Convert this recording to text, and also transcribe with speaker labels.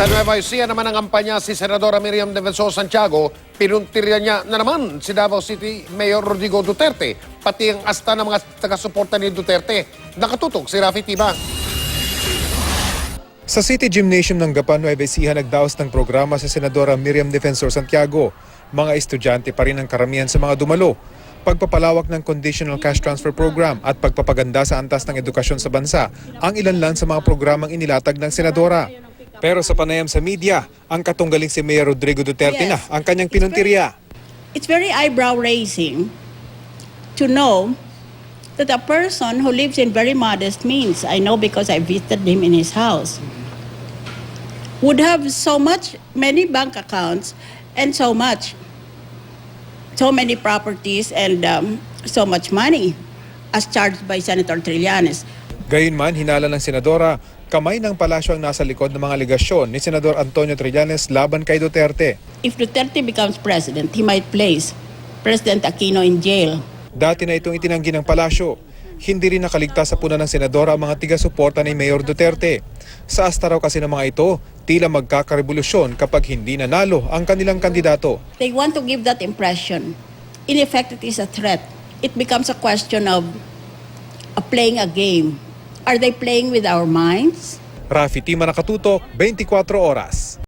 Speaker 1: Sa Nueva Ecija naman ang kampanya si Senadora Miriam Defensor Santiago, pinuntirya niya na naman si Davao City Mayor Rodrigo Duterte, pati ang asta ng mga taga-suporta ni Duterte. Nakatutok si Rafi Tiba.
Speaker 2: Sa City Gymnasium ng Gapan, Nueva Ecija nagdaos ng programa sa Senadora Miriam Defensor Santiago. Mga estudyante pa rin ang karamihan sa mga dumalo. Pagpapalawak ng Conditional Cash Transfer Program at pagpapaganda sa antas ng edukasyon sa bansa ang ilan lang sa mga programang inilatag ng Senadora. Pero sa panayam sa media, ang katunggaling si Mayor Rodrigo Duterte na ang kanyang pinuntirya.
Speaker 3: It's very eyebrow-raising to know that a person who lives in very modest means, I know because I visited him in his house, would have many bank accounts and so many properties and so much money as charged by Senator Trillanes.
Speaker 2: Gayunman, hinala ng Senadora, kamay ng palasyo ang nasa likod ng mga aligasyon ni Senador Antonio Trillanes laban kay Duterte.
Speaker 3: If Duterte becomes president, he might place President Aquino in jail.
Speaker 2: Dati na itong itinanggi ng palasyo. Hindi rin nakaligtas sa puna ng Senadora ang mga tiga-suporta ni Mayor Duterte. Sa asta raw kasi ng mga ito, tila magkakarevolusyon kapag hindi nanalo ang kanilang kandidato.
Speaker 3: They want to give that impression. In effect, it is a threat. It becomes a question of playing a game. Are they playing with our minds?
Speaker 2: Rafi Tima, Nakatutok, 24 Oras.